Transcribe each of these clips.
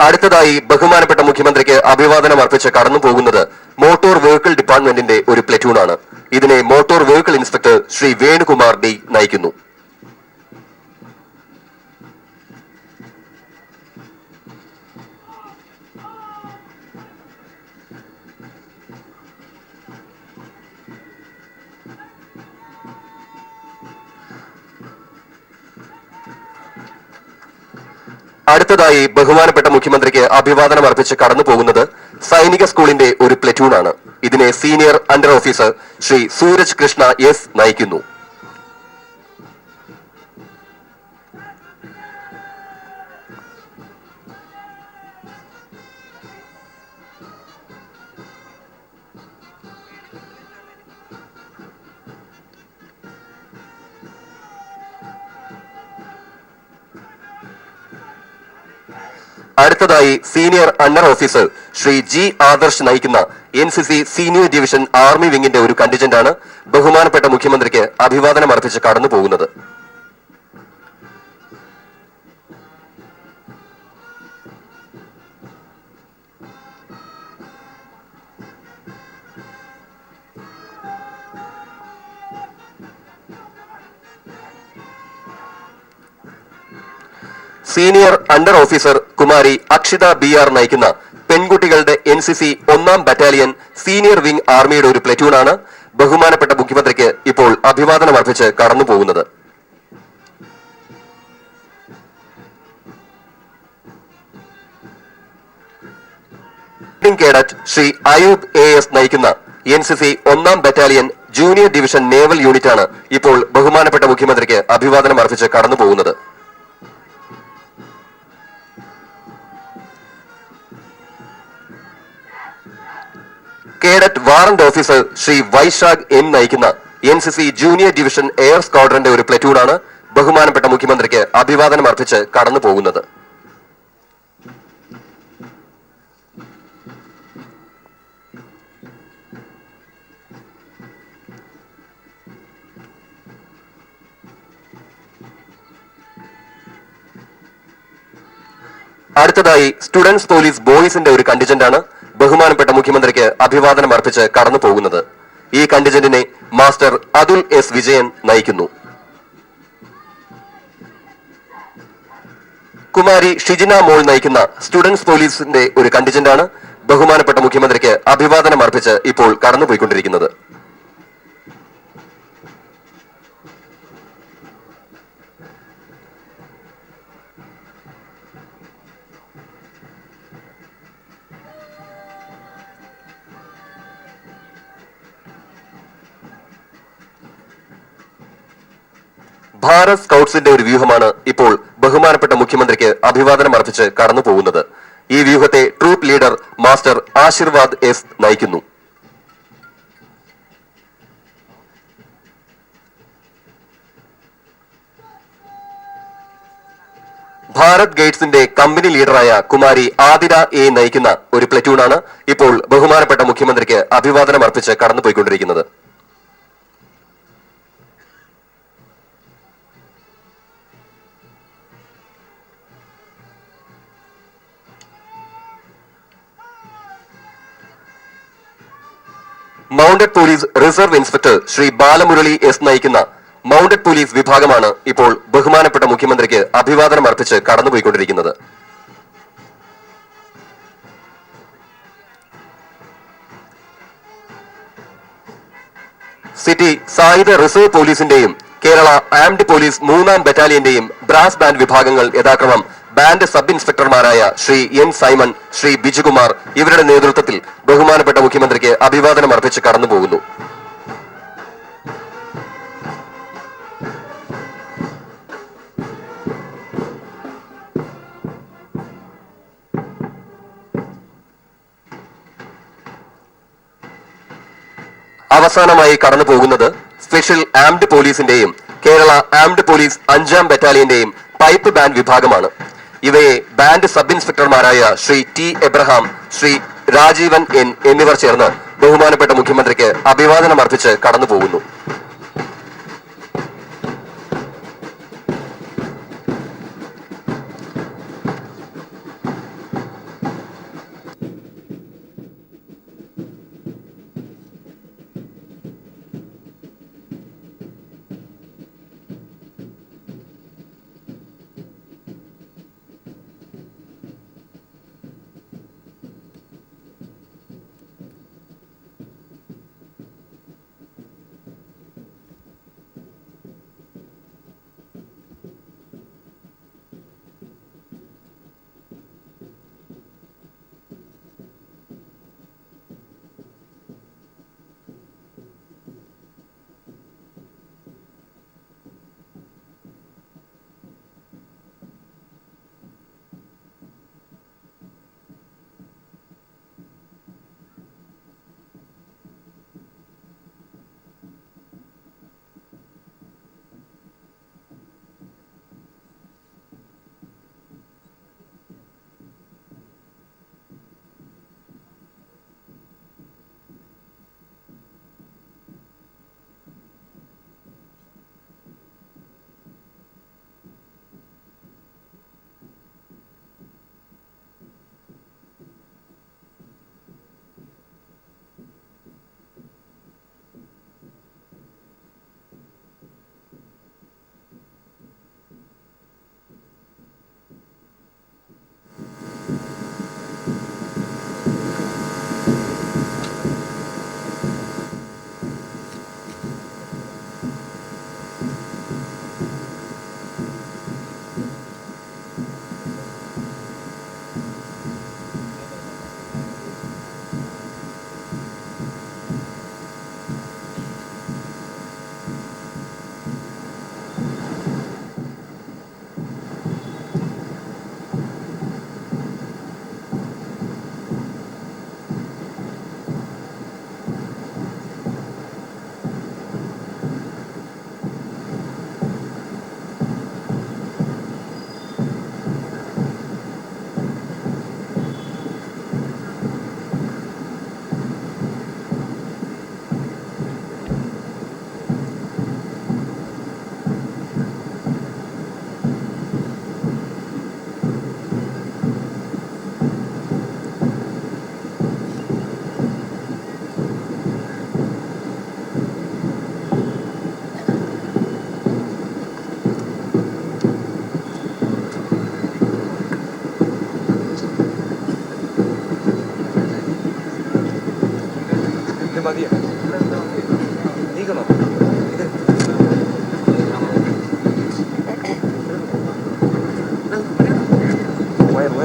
അടുത്തതായി ബഹുമാനപ്പെട്ട മുഖ്യമന്ത്രിക്ക് അഭിവാദനം അർപ്പിച്ച് കടന്നു പോകുന്നത് മോട്ടോർ വെഹിക്കിൾ ഡിപ്പാർട്ട്മെന്റിന്റെ ഒരു പ്ലറ്റൂണാണ്. ഇതിനെ motor vehicle inspector Shri Venukumar D നയിക്കുന്നു. അടുത്തതായി ബഹുമാനപ്പെട്ട മുഖ്യമന്ത്രിക്ക് അഭിവാദനം അർപ്പിച്ച് കടന്നു പോകുന്നത് സൈനിക സ്കൂളിന്റെ ഒരു പ്ലറ്റൂണാണ്. ഇതിനെ senior under officer Shri Sooraj Krishna S നയിക്കുന്നു. അടുത്തതായി senior under officer Shri G Adarsh നയിക്കുന്ന NCC സീനിയർ ഡിവിഷൻ ആർമി വിങ്ങിന്റെ ഒരു കണ്ടിജന്റാണ് ബഹുമാനപ്പെട്ട മുഖ്യമന്ത്രിക്ക് അഭിവാദനം അർപ്പിച്ച് കടന്നു പോകുന്നത്. സീനിയർ അണ്ടർ ഓഫീസർ കുമാരി അക്ഷിത BR നയിക്കുന്ന പെൺകുട്ടികളുടെ NCC 1ാം ബറ്റാലിയൻ സീനിയർ വിംഗ് ആർമിയുടെ ഒരു പ്ലറ്റൂണാണ് ബഹുമാനപ്പെട്ട മുഖ്യമന്ത്രിക്ക് ഇപ്പോൾ അഭിവാദനം അർപ്പിച്ച് കടന്നു പോകുന്നത്. കേഡറ്റ് ശ്രീ അയൂബ് AS നയിക്കുന്ന NCC 1ാം ബറ്റാലിയൻ ജൂനിയർ ഡിവിഷൻ നേവൽ യൂണിറ്റാണ് ഇപ്പോൾ ബഹുമാനപ്പെട്ട മുഖ്യമന്ത്രിക്ക് അഭിവാദനം അർപ്പിച്ച് കടന്നു പോകുന്നത്. Cadet warrant officer Shri Vaisakh M നയിക്കുന്ന NCC ജൂനിയർ ഡിവിഷൻ എയർ സ്ക്വാഡ്രന്റെ ഒരു പ്ലറ്റൂണാണ് ബഹുമാനപ്പെട്ട മുഖ്യമന്ത്രിക്ക് അഭിവാദനം അർപ്പിച്ച് കടന്നു പോകുന്നത്. അടുത്തതായി സ്റ്റുഡൻസ് പോലീസ് ബോയ്സിന്റെ ഒരു കണ്ടിജന്റാണ് ബഹുമാനപ്പെട്ട മുഖ്യമന്ത്രിക്ക് അഭിവാദനം അർപ്പിച്ച് കടന്നു പോകുന്നത്. ഈ കണ്ടിജന്റിനെ മാസ്റ്റർ അതുൽ S വിജയൻ നയിക്കുന്നു. കുമാരി ഷിജിന മോൾ നയിക്കുന്ന സ്റ്റുഡൻസ് പോലീസിന്റെ ഒരു കണ്ടിജന്റാണ് ബഹുമാനപ്പെട്ട മുഖ്യമന്ത്രിക്ക് അഭിവാദനം അർപ്പിച്ച് ഇപ്പോൾ കടന്നുപോയിക്കൊണ്ടിരിക്കുന്നത്. ഭാരത് സ്കൗട്ട്സിന്റെ ഒരു വ്യൂഹമാണ് ഇപ്പോൾ ബഹുമാനപ്പെട്ട മുഖ്യമന്ത്രിക്ക് അഭിവാദനം അർപ്പിച്ച് കടന്നു പോകുന്നത്. ഈ വ്യൂഹത്തെ troop leader master Ashirvad S നയിക്കുന്നു. ഭാരത് ഗേറ്റ്സിന്റെ കമ്പനി ലീഡറായ കുമാരി ആതിര A നയിക്കുന്ന ഒരു പ്ലറ്റൂണാണ് ഇപ്പോൾ ബഹുമാനപ്പെട്ട മുഖ്യമന്ത്രിക്ക് അഭിവാദനം അർപ്പിച്ച് കടന്നുപോയിക്കൊണ്ടിരിക്കുന്നത്. Mounted police reserve inspector Shri Balamurali S നയിക്കുന്ന മൗണ്ടഡ് പോലീസ് വിഭാഗമാണ് ഇപ്പോൾ ബഹുമാനപ്പെട്ട മുഖ്യമന്ത്രിക്ക് അഭിവാദനം അർപ്പിച്ച് കടന്നുപോയിക്കൊണ്ടിരിക്കുന്നത്. സിറ്റി സായുധ റിസർവ് പോലീസിന്റെയും കേരള ആംഡ് പോലീസ് 3ാം ബറ്റാലിയന്റെയും ബ്രാസ് ബാൻഡ് വിഭാഗങ്ങൾ യഥാക്രമം ബാൻഡ് സബ് ഇൻസ്പെക്ടർമാരായ ശ്രീ N സൈമൺ, ശ്രീ ബിജുകുമാർ ഇവരുടെ നേതൃത്വത്തിൽ ബഹുമാനപ്പെട്ട മുഖ്യമന്ത്രിക്ക് അഭിവാദനം അർപ്പിച്ച് കടന്നു പോകുന്നു. അവസാനമായി കടന്നു പോകുന്നത് സ്പെഷ്യൽ ആംഡ് പോലീസിന്റെയും കേരള ആംഡ് പോലീസ് 5ാം ബറ്റാലിയന്റെയും പൈപ്പ് ബാൻഡ് വിഭാഗമാണ്. ഇവയെ ബാൻഡ് സബ് ഇൻസ്പെക്ടർമാരായ Shri T Abraham, Shri Rajeevan N എന്നിവർ ചേർന്ന് ബഹുമാനപ്പെട്ട മുഖ്യമന്ത്രിക്ക് അഭിവാദനം അർപ്പിച്ച് കടന്നു പോകുന്നു.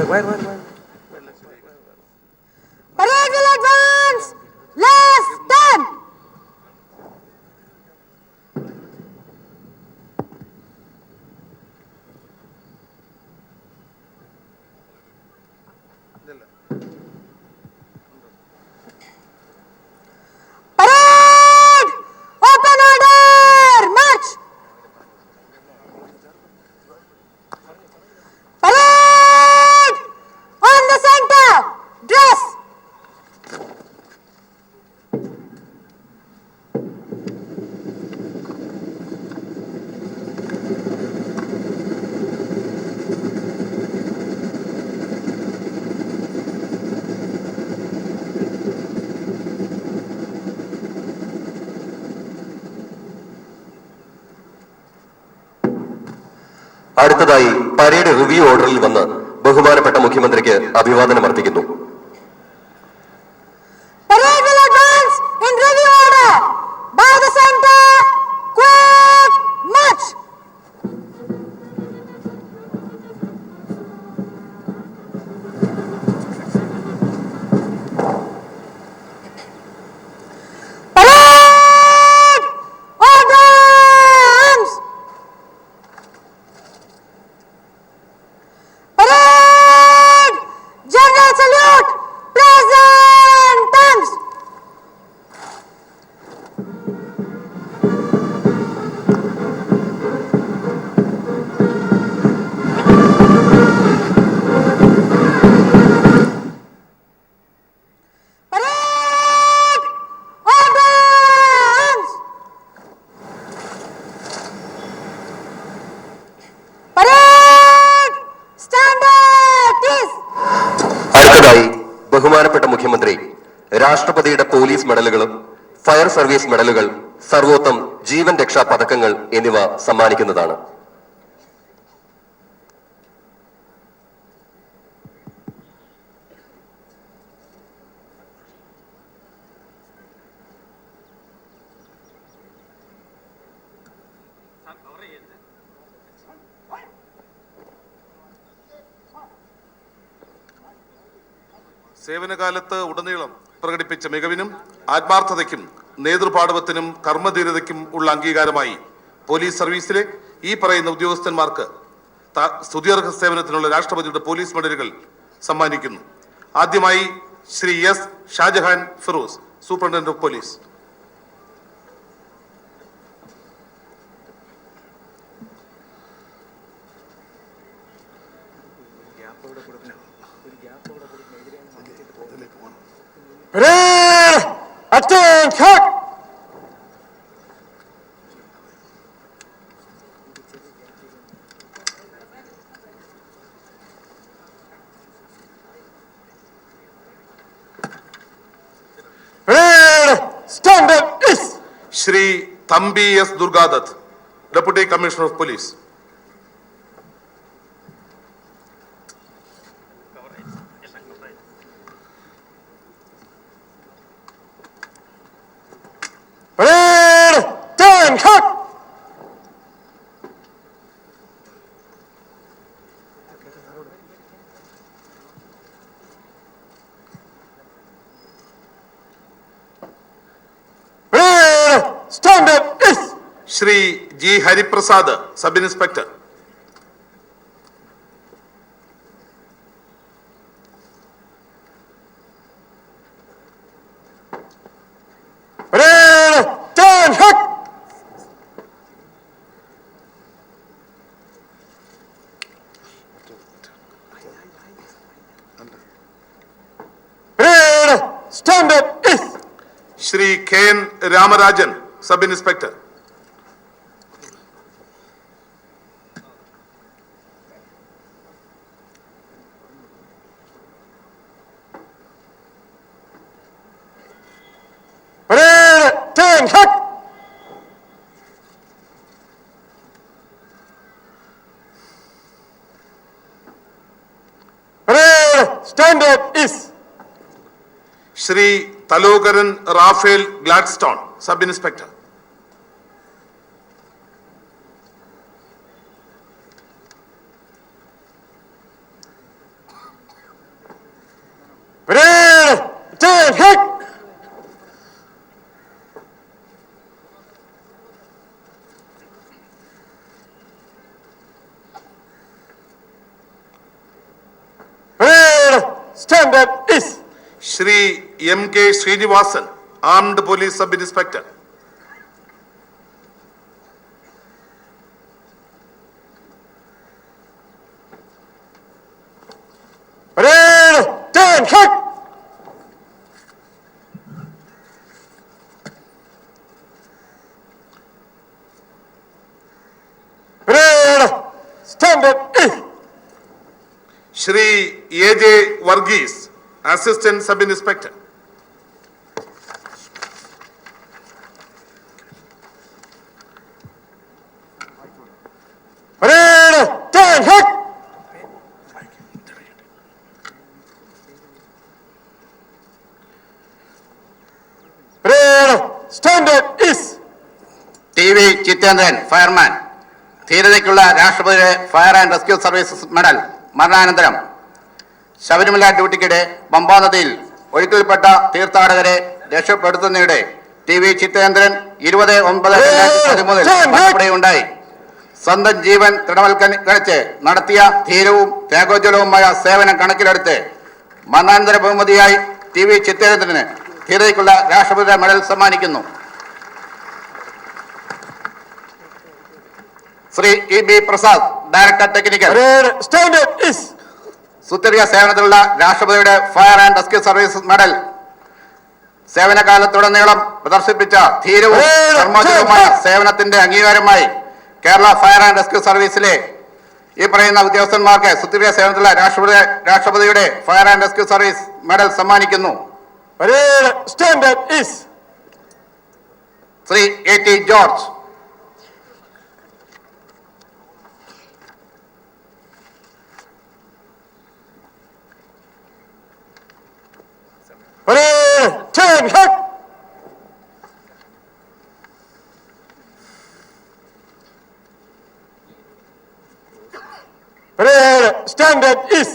Parade will advance. Last 10. Parade! Open order! March! Parade! On the center! Dress! അടുത്തതായി പരേഡ് റിവ്യൂ ഓർഡറിൽ വന്ന് ബഹുമാനപ്പെട്ട മുഖ്യമന്ത്രിക്ക് അഭിവാദനം അർപ്പിക്കുന്നു. Parade will advance in review order. By the center, quick march. Parade! Order! Arms! Parade! General salute! Present arms! Parade! Order! Arms! Parade! Standard is! അടുത്തതായി ബഹുമാനപ്പെട്ട മുഖ്യമന്ത്രി രാഷ്ട്രപതിയുടെ പോലീസ് മെഡലുകളും ഫയർ സർവീസ് മെഡലുകൾ, സർവോത്തം ജീവൻ രക്ഷാ പതക്കങ്ങൾ എന്നിവ സമ്മാനിക്കുന്നതാണ്. സേവനകാലത്ത് ഉടനീളം പ്രകടിപ്പിച്ച മികവിനും ആത്മാർത്ഥതയ്ക്കും നേതൃപാടവത്തിനും കർമ്മധീരതയ്ക്കും ഉള്ള അംഗീകാരമായി പോലീസ് സർവീസിലെ ഈ പറയുന്ന ഉദ്യോഗസ്ഥന്മാർക്ക് സ്തുത്യർഹ സേവനത്തിനുള്ള രാഷ്ട്രപതിയുടെ പോലീസ് മെഡലുകൾ സമ്മാനിക്കുന്നു. ആദ്യമായി Shri S Shajahan Firoz, superintendent of police. Parade! Attention! Parade! Stand up! Is Shri Thampi S Durgadath, deputy commissioner of police. Parade! Attention! Parade! Stand up! Is Shri G Hariprasad, sub inspector. Parade! Attention! Parade! Stand up! Is Shri K N Ramarajan, sub inspector. Parade! Attention! Parade! Stand up! Is Shri Thalokaran Raphael Gladstone, sub inspector. standard is. Shri M.K. Srinivasan, armed police sub inspector. Parade 10 hut. Parade standard is. Shri A.J. Varghese, assistant sub inspector. Parade 10 hut. Parade standard is. TV Chithendran, fireman, ധീരതയ്ക്കുള്ള രാഷ്ട്രപതിയുടെ fire and rescue services medal. മരണാനന്തരം ശബരിമല ഡ്യൂട്ടിക്കിടെ പമ്പാ നദിയിൽ ഒഴുക്കിൽപ്പെട്ട തീർത്ഥാടകരെ രക്ഷപ്പെടുത്തുന്നതിനിടെ TV ചിത്തേന്ദ്രൻ 20/9/2013 ഉണ്ടായി. സ്വന്തം ജീവൻ തൃണവൽക്കരിച്ച് നടത്തിയ ധീരവും ത്യാഗോജ്വലവുമായ സേവനം കണക്കിലെടുത്ത് മരണാനന്തര ബഹുമതിയായി TV ചിത്തേന്ദ്രന് ധീരതയ്ക്കുള്ള രാഷ്ട്രപതിയുടെ മെഡൽ സമ്മാനിക്കുന്നു. Shri E.B. Prasad, director technical. Parade standard is. സുസ്ഥിര സേവനത്തിലുള്ള രാഷ്ട്രപതിയുടെ fire and rescue services medal. സേവനകാലത്തുടനീളം പ്രദർശിപ്പിച്ച ധീരവും കർമ്മോജ്വലവുമായ സേവനത്തിന്റെ അംഗീകാരമായി കേരള ഫയർ ആൻഡ് റെസ്ക്യൂ സർവീസിലെ ഈ പറയുന്ന ഉദ്യോഗസ്ഥന്മാർക്ക് സുസ്ഥിര സേവനത്തിലുള്ള രാഷ്ട്രപതിയുടെ fire and rescue service medal സമ്മാനിക്കുന്നു. Parade standard is. Shri A.T. George. Parade 10 hut. Parade standard is.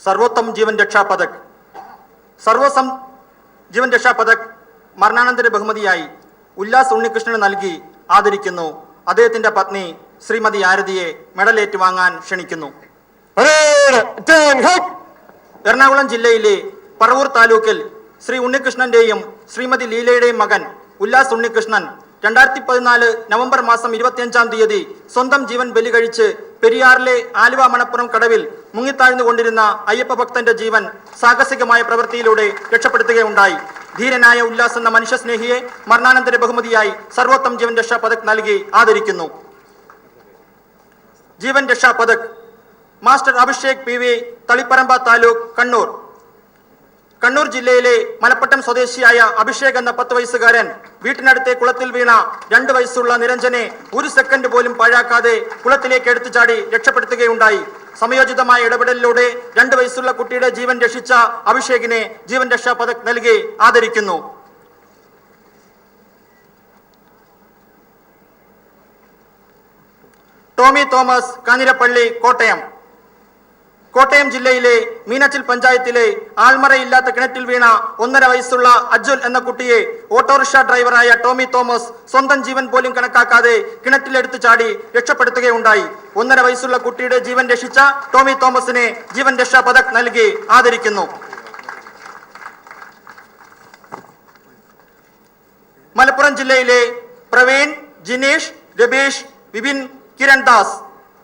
सर्वोत्तम जीवन रक्षा पदक ജീവൻ രക്ഷാ പദക് മരണാനന്തര ബഹുമതിയായി ഉല്ലാസ് ഉണ്ണികൃഷ്ണന് നൽകി ആദരിക്കുന്നു. അദ്ദേഹത്തിന്റെ പത്നി ശ്രീമതി ആരതിയെ മെഡൽ ഏറ്റുവാങ്ങാൻ ക്ഷണിക്കുന്നു. എറണാകുളം ജില്ലയിലെ പറവൂർ താലൂക്കിൽ ശ്രീ ഉണ്ണികൃഷ്ണന്റെയും ശ്രീമതി ലീലയുടെയും മകൻ ഉല്ലാസ് ഉണ്ണികൃഷ്ണൻ 2014 നവംബർ മാസം 25 സ്വന്തം ജീവൻ ബലി കഴിച്ച് പെരിയാറിലെ ആലുവ മണപ്പുറം കടവിൽ മുങ്ങിത്താഴ്ന്നുകൊണ്ടിരുന്ന അയ്യപ്പ ഭക്തന്റെ ജീവൻ സാഹസികമായ പ്രവൃത്തിയിലൂടെ രക്ഷപ്പെടുത്തുകയുണ്ടായി. ധീരനായ ഉല്ലാസ് എന്ന മനുഷ്യസ്നേഹിയെ മരണാനന്തര ബഹുമതിയായി സർവോത്തം ജീവൻ രക്ഷാ പദക് നൽകി ആദരിക്കുന്നു. ജീവൻ രക്ഷാ പദക് മാസ്റ്റർ അഭിഷേക് PV, തളിപ്പറമ്പ താലൂക്ക്, കണ്ണൂർ. കണ്ണൂർ ജില്ലയിലെ മലപ്പട്ടം സ്വദേശിയായ അഭിഷേക് എന്ന 10 വയസ്സുകാരൻ വീട്ടിനടുത്തെ കുളത്തിൽ വീണ 2 വയസ്സുള്ള നിരഞ്ജനെ 1 സെക്കൻഡ് പോലും പാഴാക്കാതെ കുളത്തിലേക്ക് എടുത്തു ചാടി രക്ഷപ്പെടുത്തുകയുണ്ടായി. സമയോചിതമായ ഇടപെടലിലൂടെ 2 വയസ്സുള്ള കുട്ടിയുടെ ജീവൻ രക്ഷിച്ച അഭിഷേകിനെ ജീവൻ രക്ഷാ പദക് നൽകി ആദരിക്കുന്നു. ടോമി തോമസ്, കാഞ്ഞിരപ്പള്ളി, കോട്ടയം. കോട്ടയം ജില്ലയിലെ മീനച്ചിൽ പഞ്ചായത്തിലെ ആൾമറയില്ലാത്ത കിണറ്റിൽ വീണ 1.5 വയസ്സുള്ള അജ്വൽ എന്ന കുട്ടിയെ ഓട്ടോറിക്ഷ ഡ്രൈവറായ ടോമി തോമസ് സ്വന്തം ജീവൻ പോലും കണക്കാക്കാതെ കിണറ്റിലെടുത്തു ചാടി രക്ഷപ്പെടുത്തുകയുണ്ടായി. 1.5 വയസ്സുള്ള കുട്ടിയുടെ ജീവൻ രക്ഷിച്ച ടോമി തോമസിനെ ജീവൻ രക്ഷാ പദക് നൽകി ആദരിക്കുന്നു. മലപ്പുറം ജില്ലയിലെ പ്രവീൺ, ജിനീഷ്, രബീഷ്, വിപിൻ, കിരൺ ദാസ്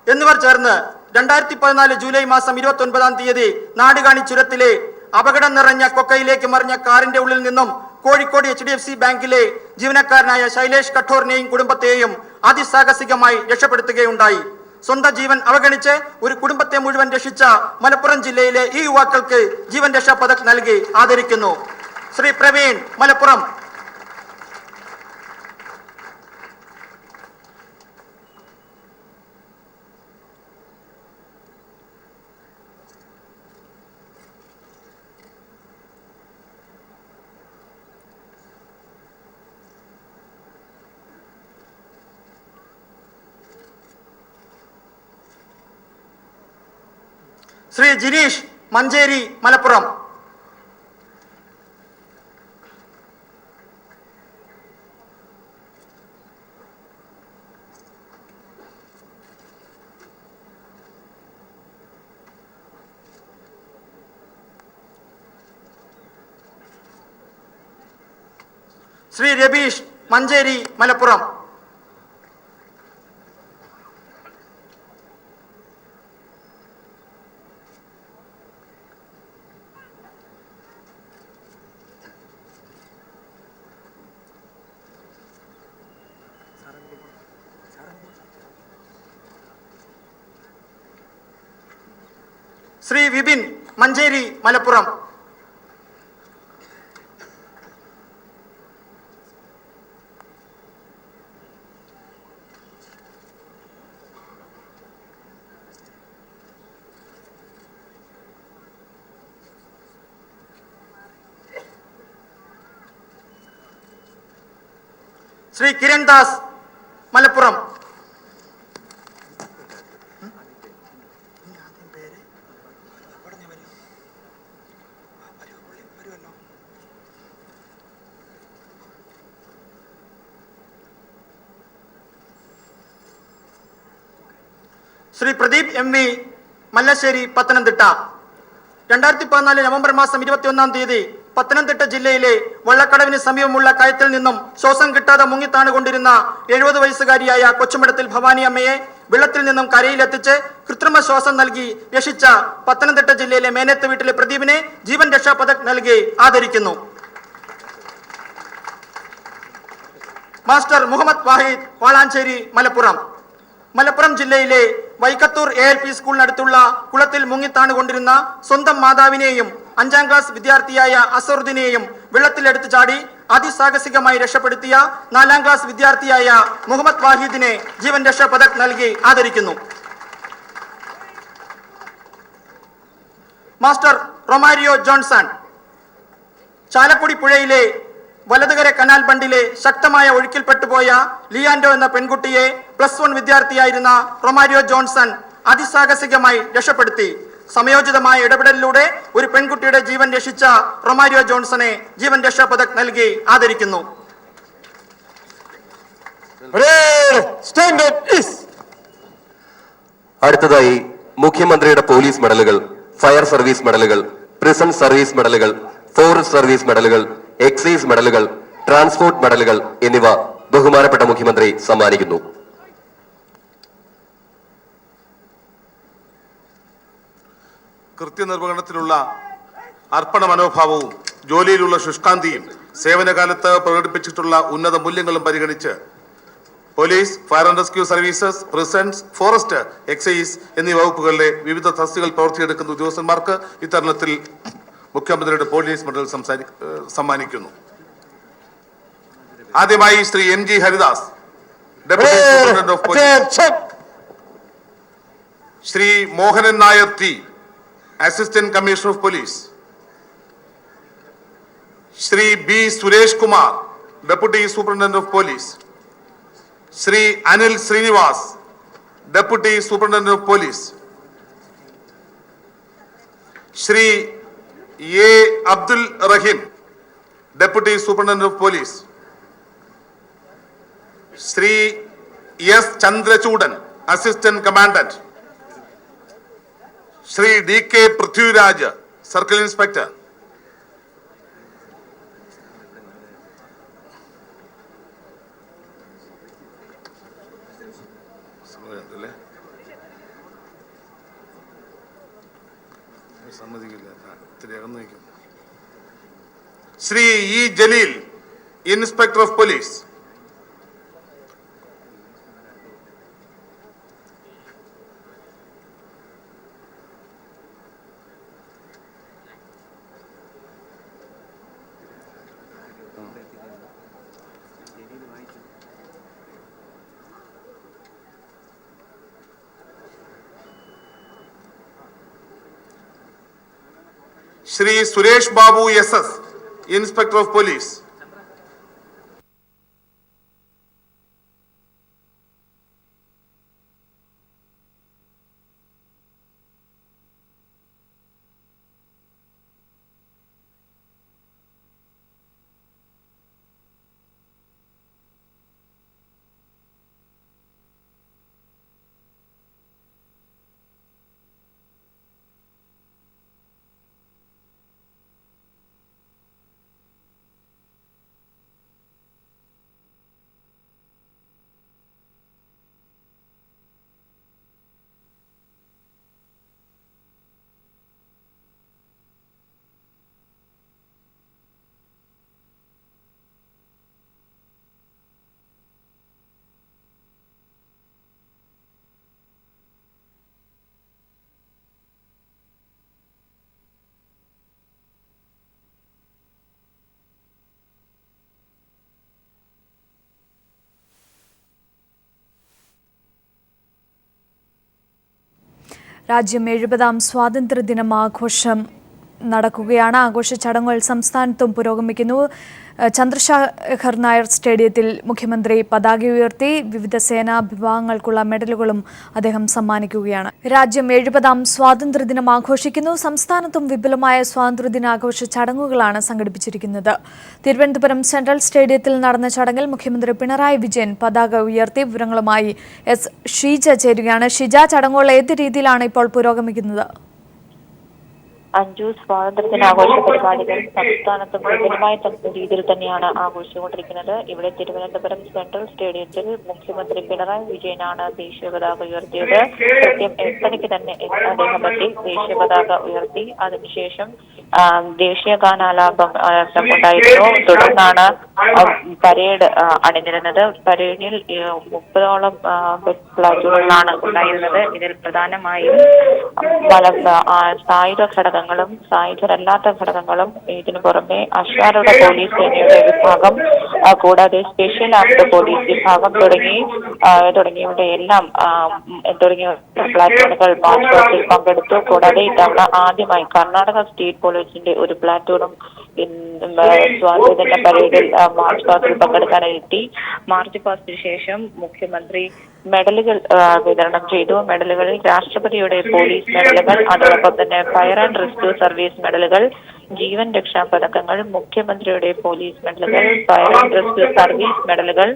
എന്നിവർ ചേർന്ന് 2014 ജൂലൈ മാസം 29 നാടുകാണി ചുരത്തിലെ അപകടം നിറഞ്ഞ കൊക്കയിലേക്ക് മറിഞ്ഞ കാറിന്റെ ഉള്ളിൽ നിന്നും കോഴിക്കോട് HDFC ബാങ്കിലെ ജീവനക്കാരനായ ശൈലേഷ് കഠോറിനെയും കുടുംബത്തെയും അതിസാഹസികമായി രക്ഷപ്പെടുത്തുകയുണ്ടായി. സ്വന്തം ജീവൻ അവഗണിച്ച് ഒരു കുടുംബത്തെ മുഴുവൻ രക്ഷിച്ച മലപ്പുറം ജില്ലയിലെ ഈ യുവാക്കൾക്ക് ജീവൻ രക്ഷാ പദക് നൽകി ആദരിക്കുന്നു. Shri Praveen, Malappuram. Shri Jineesh, Manjeri, Malappuram. Shri Rabeesh Manjeri Malappuram. Shri Vipin Manjeri Malappuram. Shri Kiran Das Malappuram. Shri Pradeep M V Mallassery Pathanamthitta. 2014 November മാസം 21-ാം തീയതി പത്തനംതിട്ട ജില്ലയിലെ വള്ളക്കടവിന് സമീപമുള്ള കയത്തിൽ നിന്നും ശ്വാസം കിട്ടാതെ മുങ്ങിത്താണുകൊണ്ടിരുന്ന 70 വയസ്സുകാരിയായ കൊച്ചുമടത്തിൽ ഭവാനി അമ്മയെ വെള്ളത്തിൽ നിന്നും കരയിലെത്തിച്ച് കൃത്രിമ ശ്വാസം നൽകി രക്ഷിച്ച പത്തനംതിട്ട ജില്ലയിലെ മേനത്ത് വീട്ടിലെ പ്രദീപിനെ ജീവൻ രക്ഷാ പതക് നൽകി ആദരിക്കുന്നു. മാസ്റ്റർ മുഹമ്മദ് വാഹിദ് വാളാഞ്ചേരി മലപ്പുറം. മലപ്പുറം ജില്ലയിലെ വൈക്കത്തൂർ ALP സ്കൂളിനടുത്തുള്ള കുളത്തിൽ മുങ്ങിത്താണുകൊണ്ടിരുന്ന സ്വന്തം മാതാവിനെയും 5ാം ക്ലാസ് വിദ്യാർത്ഥിയായ അസറുദ്ദീനെയും വെള്ളത്തിലെടുത്തു ചാടി അതിസാഹസികമായി രക്ഷപ്പെടുത്തിയ 4ാം ക്ലാസ് വിദ്യാർത്ഥിയായ മുഹമ്മദ് വാഹിദിനെ ജീവൻ രക്ഷാ പതക് നൽകി ആദരിക്കുന്നു. Master Romario Johnson. ചാലക്കുടി പുഴയിലെ വലതുകര കനാൽ ബണ്ടിലെ ശക്തമായ ഒഴുക്കിൽപ്പെട്ടുപോയ ലിയാൻഡോ എന്ന പെൺകുട്ടിയെ +1 വിദ്യാർത്ഥിയായിരുന്ന റൊമാരിയോ ജോൺസൺ അതിസാഹസികമായി രക്ഷപ്പെടുത്തി. സമയോചിതമായ ഇടപെടലിലൂടെ ഒരു പെൺകുട്ടിയുടെ ജീവൻ രക്ഷിച്ച റൊമാരിയോ ജോൺസനെ ജീവൻ രക്ഷാ പതക് നൽകി ആദരിക്കുന്നു. അടുത്തതായി മുഖ്യമന്ത്രിയുടെ പോലീസ് മെഡലുകൾ, ഫയർ സർവീസ് മെഡലുകൾ, പ്രിസൺ സർവീസ് മെഡലുകൾ, ഫോറസ്റ്റ് സർവീസ് മെഡലുകൾ, എക്സൈസ് മെഡലുകൾ, ട്രാൻസ്പോർട്ട് മെഡലുകൾ എന്നിവ ബഹുമാനപ്പെട്ട മുഖ്യമന്ത്രി സമ്മാനിക്കുന്നു. കൃത്യനിർവഹണത്തിലുള്ള അർപ്പണ മനോഭാവവും ജോലിയിലുള്ള ശുഷ്കാന്തിയും സേവനകാലത്ത് പ്രകടിപ്പിച്ചിട്ടുള്ള ഉന്നത മൂല്യങ്ങളും പരിഗണിച്ച് police, fire and rescue services, prisons, forest, excise എന്നീ വകുപ്പുകളിലെ വിവിധ തസ്തികകൾ പ്രവർത്തിയെടുക്കുന്ന ഉദ്യോഗസ്ഥന്മാർക്ക് ഇത്തരുണത്തിൽ മുഖ്യമന്ത്രിയുടെ പോലീസ് മെഡൽ സമ്മാനിക്കുന്നു. ആദ്യമായി Shri MG Haridas, deputy superintendent of police. Shri Mohanan Nair T, assistant commissioner of police. Shri B Suresh Kumar, deputy superintendent of police. Shri Anil Srinivas, deputy superintendent of police. Shri A Abdul Rahim, deputy superintendent of police. Shri S Chandrachoodan, assistant commandant. Shri DK Prithviraj, circle inspector. Shri E Jaleel, inspector of police. Shri Suresh Babu SS, inspector of police. രാജ്യം 70-ാം സ്വാതന്ത്ര്യദിനം ആഘോഷം നടക്കുകയാണ്. ആഘോഷ ചടങ്ങുകൾ സംസ്ഥാനത്തും പുരോഗമിക്കുന്നു. ചന്ദ്രശേഖർ നായർ സ്റ്റേഡിയത്തിൽ മുഖ്യമന്ത്രി പതാക ഉയർത്തി വിവിധ സേനാ വിഭാഗങ്ങൾക്കുള്ള മെഡലുകളും അദ്ദേഹം സമ്മാനിക്കുകയാണ്. രാജ്യം 70-ാം സ്വാതന്ത്ര്യദിനം ആഘോഷിക്കുന്നു. സംസ്ഥാനത്തും വിപുലമായ സ്വാതന്ത്ര്യദിനാഘോഷ ചടങ്ങുകളാണ് സംഘടിപ്പിച്ചിരിക്കുന്നത്. തിരുവനന്തപുരം സെൻട്രൽ സ്റ്റേഡിയത്തിൽ നടന്ന ചടങ്ങിൽ മുഖ്യമന്ത്രി പിണറായി വിജയൻ പതാക ഉയർത്തി. വിവരങ്ങളുമായി എസ് ഷീജ ചേരുകയാണ്. ഷീജ, ചടങ്ങുകൾ ഏത് രീതിയിലാണ് ഇപ്പോൾ പുരോഗമിക്കുന്നത്? അഞ്ചു സ്വാതന്ത്ര്യദിനാഘോഷ പരിപാടികൾ സംസ്ഥാനത്ത് വിപുലമായ രീതിയിൽ തന്നെയാണ് ആഘോഷിച്ചുകൊണ്ടിരിക്കുന്നത്. ഇവിടെ തിരുവനന്തപുരം സെൻട്രൽ സ്റ്റേഡിയത്തിൽ മുഖ്യമന്ത്രി പിണറായി വിജയനാണ് ദേശീയ പതാക ഉയർത്തിയത്. കൃത്യം 8 മണിക്ക് തന്നെ അദ്ദേഹം എത്തി ദേശീയ പതാക ഉയർത്തി. അതിനുശേഷം ദേശീയ ഗാനാലാപം ഉണ്ടായിരുന്നു. തുടർന്നാണ് പരേഡ് അണിനിരുന്നത്. പരേഡിൽ 30ഓളം പ്ലാറ്റൂണുകളാണ് ഉണ്ടായിരുന്നത്. ഇതിൽ പ്രധാനമായും സായുധ ഘടകങ്ങളും സായുധരല്ലാത്ത ഘടകങ്ങളും ഇതിനു പുറമെ അശ്വാരൂഢ പോലീസ് സേനയുടെ വിഭാഗം, കൂടാതെ സ്പെഷ്യൽ ആംഡ് പോലീസ് വിഭാഗം തുടങ്ങിയവരുടെ എല്ലാം തുടങ്ങിയ പ്ലാറ്റൂണുകൾ മാർച്ച് പാസ്റ്റിൽ പങ്കെടുത്തു. കൂടാതെ ഇത്തവണ ആദ്യമായി കർണാടക സ്റ്റേറ്റ് പോലീസിന്റെ ഒരു പ്ലാറ്റൂണും സ്വാതന്ത്ര്യദിന പരേഡിൽ മാർച്ച് പാസ്റ്റിൽ പങ്കെടുക്കാനെത്തി. മാർച്ച് പാസ്റ്റിന് ശേഷം മുഖ്യമന്ത്രി മെഡലുകൾ വിതരണം ചെയ്തു. മെഡലുകളിൽ രാഷ്ട്രപതിയുടെ പോലീസ് മെഡലുകൾ, അതോടൊപ്പം തന്നെ ഫയർ ആൻഡ് റെസ്ക്യൂ സർവീസ് മെഡലുകൾ, ജീവൻ രക്ഷാ പതക്കങ്ങൾ, മുഖ്യമന്ത്രിയുടെ പോലീസ് മെഡലുകൾ, ഫയർ ആൻഡ് റെസ്ക്യൂ സർവീസ് മെഡലുകൾ,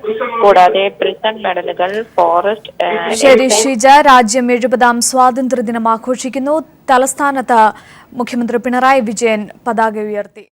കൂടാതെ പ്രിസൺ മെഡലുകൾ, ഫോറസ്റ്റ്. ശരി ഷീജ, രാജ്യം 70-ാം സ്വാതന്ത്ര്യദിനം ആഘോഷിക്കുന്നു. തലസ്ഥാനത്ത് മുഖ്യമന്ത്രി പിണറായി വിജയൻ പതാക ഉയർത്തി.